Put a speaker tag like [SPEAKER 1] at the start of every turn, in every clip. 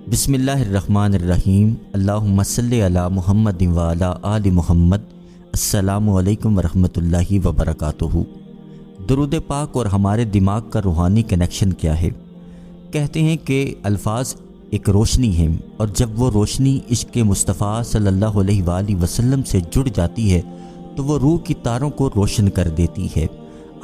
[SPEAKER 1] बिस्मिल्लाहिर्रहमानिर्रहीम। अल्लाहुम्मा सल्लि अला मुहम्मद व अला आलि मुहम्मद। अस्सलामु अलैकुम वरहमतुल्लाहि वबरकातुहू। दुरूद पाक और हमारे दिमाग का रूहानी कनेक्शन क्या है? कहते हैं कि अल्फाज एक रोशनी है और जब वो रोशनी इश्क़ मुस्तफ़ा सल्लल्लाहु अलैहि वसल्लम से जुड़ जाती है तो वो रूह की तारों को रोशन कर देती है।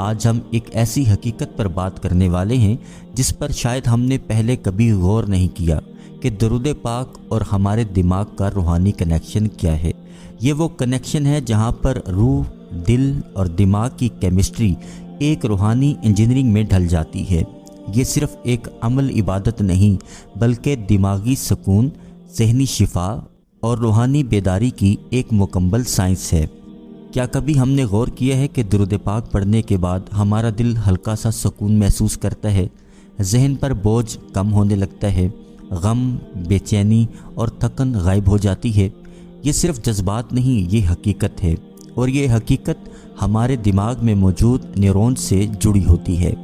[SPEAKER 1] आज हम एक ऐसी हकीकत पर बात करने वाले हैं जिस पर शायद हमने पहले कभी गौर नहीं किया कि दुरूद पाक और हमारे दिमाग का रूहानी कनेक्शन क्या है। ये वो कनेक्शन है जहाँ पर रूह, दिल और दिमाग की केमिस्ट्री एक रूहानी इंजीनियरिंग में ढल जाती है। ये सिर्फ एक अमल इबादत नहीं बल्कि दिमागी सुकून, ज़हनी शिफा और रूहानी बेदारी की एक मुकम्मल साइंस है। क्या कभी हमने गौर किया है कि दुरूद पाक पढ़ने के बाद हमारा दिल हल्का सा सुकून महसूस करता है, जहन पर बोझ कम होने लगता है, गम, बेचैनी और थकन गायब हो जाती है। ये सिर्फ जज्बात नहीं, ये हकीकत है और ये हकीकत हमारे दिमाग में मौजूद न्यूरॉन से जुड़ी होती है।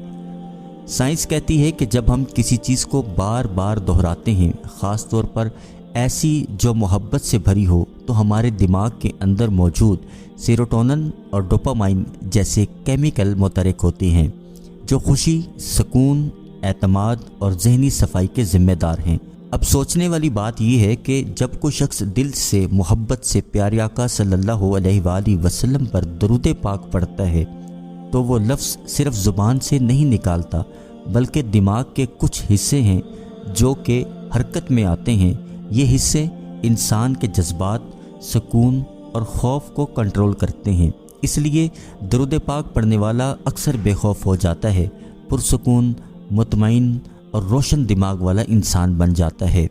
[SPEAKER 1] साइंस कहती है कि जब हम किसी चीज़ को बार बार दोहराते हैं, ख़ास तौर पर ऐसी जो मोहब्बत से भरी हो, तो हमारे दिमाग के अंदर मौजूद सेरोटोनिन और डोपामाइन जैसे केमिकल मुतहरिक होते हैं जो खुशी, सुकून, एतमाद और ज़हनी सफाई के ज़िम्मेदार हैं। अब सोचने वाली बात यह है कि जब कोई शख्स दिल से मोहब्बत से प्यारे आका सल्लल्लाहु अलैहि वसल्लम पर दुरूद पाक पढ़ता है तो वो लफ्ज़ सिर्फ ज़ुबान से नहीं निकालता बल्कि दिमाग के कुछ हिस्से हैं जो कि हरकत में आते हैं। ये हिस्से इंसान के जज्बात, सुकून और खौफ को कंट्रोल करते हैं। इसलिए दुरूद पाक पढ़ने वाला अक्सर बेखौफ हो जाता है, पुरसुकून, मुतमईन और रोशन दिमाग वाला इंसान बन जाता है।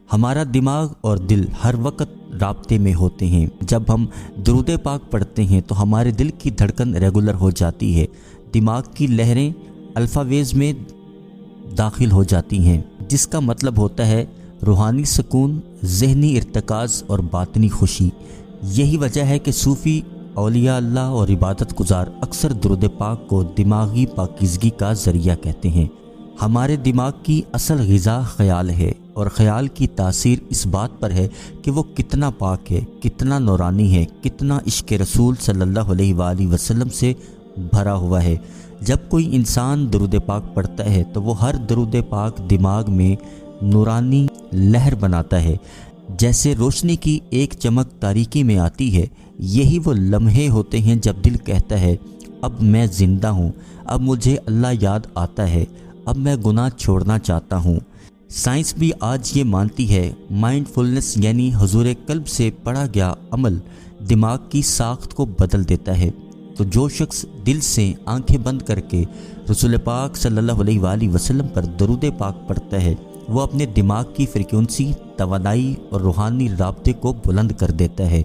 [SPEAKER 1] हमारा दिमाग और दिल हर वक्त राब्ते में होते हैं। जब हम दुरूद पाक पढ़ते हैं तो हमारे दिल की धड़कन रेगुलर हो जाती है, दिमाग की लहरें अल्फ़ा वेव्स में दाखिल हो जाती हैं, जिसका मतलब होता है रूहानी सुकून, ज़हनी इर्तिकाज़ और बातनी खुशी। यही वजह है कि सूफ़ी, औलिया अल्लाह और इबादत गुजार अक्सर दुरूद पाक को दिमागी पाकीज़गी का ज़रिया कहते हैं। हमारे दिमाग की असल ग़िज़ा ख़याल है और ख़याल की तासीर इस बात पर है कि वो कितना पाक है, कितना नूरानी है, कितना इश्क़ रसूल सल्लल्लाहु अलैहि वसल्लम से भरा हुआ है। जब कोई इंसान दुरूद पाक पढ़ता है तो वो हर दुरूद पाक दिमाग में नूरानी लहर बनाता है। जैसे रोशनी की एक चमक तारीकी में आती है, यही वो लम्हे होते हैं जब दिल कहता है अब मैं ज़िंदा हूँ, अब मुझे अल्लाह याद आता है, अब मैं गुनाह छोड़ना चाहता हूँ। साइंस भी आज ये मानती है माइंडफुलनेस यानी हुजूर कल्ब से पढ़ा गया अमल दिमाग की साख्त को बदल देता है। तो जो शख्स दिल से आंखें बंद करके रसूल पाक सल्लल्लाहु अलैहि वसल्लम पर दुरूद पाक पढ़ता है वो अपने दिमाग की फ्रीक्वेंसी, तवानाई और रूहानी राब्ते को बुलंद कर देता है।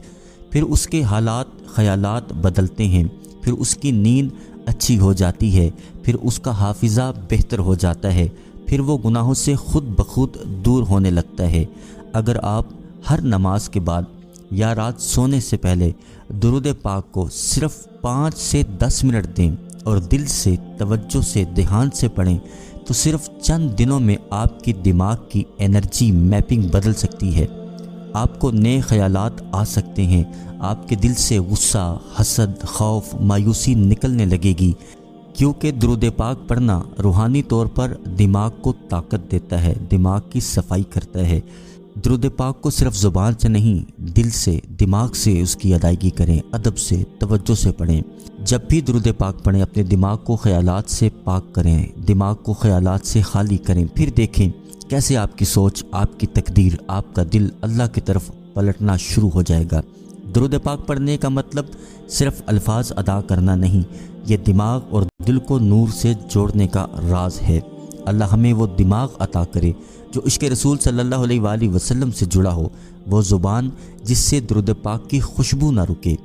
[SPEAKER 1] फिर उसके हालात, ख़यालात बदलते हैं, फिर उसकी नींद अच्छी हो जाती है, फिर उसका हाफिज़ा बेहतर हो जाता है, फिर वो गुनाहों से खुद ब खुद दूर होने लगता है। अगर आप हर नमाज के बाद या रात सोने से पहले दुरूद पाक को सिर्फ 5 से 10 मिनट दें और दिल से, तवज्जो से, ध्यान से पढ़ें तो सिर्फ चंद दिनों में आपकी दिमाग की एनर्जी मैपिंग बदल सकती है। आपको नए ख़यालात आ सकते हैं, आपके दिल से गुस्सा, हसद, खौफ, मायूसी निकलने लगेगी, क्योंकि दुरूद पाक पढ़ना रूहानी तौर पर दिमाग को ताकत देता है, दिमाग की सफाई करता है। दुरूद पाक को सिर्फ ज़ुबान से नहीं, दिल से, दिमाग से उसकी अदायगी करें, अदब से, तवज्जो से पढ़ें। जब भी दुरूद पाक पढ़ें अपने दिमाग को ख़यालात से पाक करें, दिमाग को ख़यालात से खाली करें, फिर देखें कैसे आपकी सोच, आपकी तकदीर, आपका दिल अल्लाह की तरफ पलटना शुरू हो जाएगा। दुरूद पाक पढ़ने का मतलब सिर्फ अल्फाज अदा करना नहीं, ये दिमाग और दिल को नूर से जोड़ने का राज है। अल्लाह हमें वो दिमाग अता करे जो इश्क़ रसूल सल्लल्लाहु अलैहि वसल्लम से जुड़ा हो, वो ज़ुबान जिससे दुरूद पाक की खुशबू ना रुके।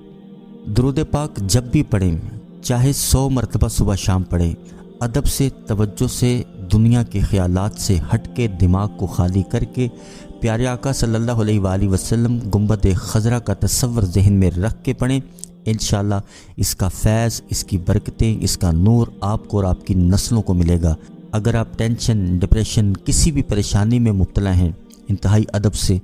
[SPEAKER 1] दुरूद पाक जब भी पढ़ें, चाहे 100 मरतबा सुबह शाम पढ़ें, अदब से, तवज्जो से, दुनिया के ख़यालात से हट के दिमाग को खाली करके प्यारे आका सल्लल्लाहु अलैहि वसल्लम गुंबद खज़रा का तस्वर जहन में रख के पढ़ें। इंशाअल्लाह इसका फैज़, इसकी बरकतें, इसका नूर आपको और आपकी नस्लों को मिलेगा। अगर आप टेंशन, डिप्रेशन, किसी भी परेशानी में मुब्तला हैं, انتہائی ادب سے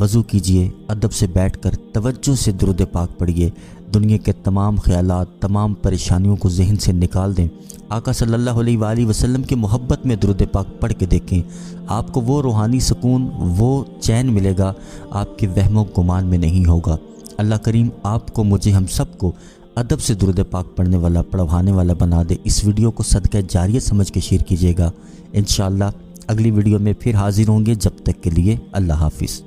[SPEAKER 1] وضو کیجئے، ادب سے بیٹھ کر توجہ سے درود پاک پڑھیے، دنیا کے تمام خیالات، تمام پریشانیوں کو ذہن سے نکال دیں، آقا صلی اللہ علیہ وآلہ وسلم کی محبت میں درود پاک پڑھ کے دیکھیں، آپ کو وہ روحانی سکون، وہ چین ملے گا، آپ کے وہم و گمان میں نہیں ہوگا۔ اللہ کریم آپ کو، مجھے، ہم سب کو ادب سے درود پاک پڑھنے والا، پڑھوانے والا بنا دے۔ اس ویڈیو کو صدقہ جاریہ سمجھ کے شیئر کیجیے گا۔ انشاءاللہ اگلی ویڈیو میں پھر حاضر ہوں گے، جب تک کے لیے اللہ حافظ۔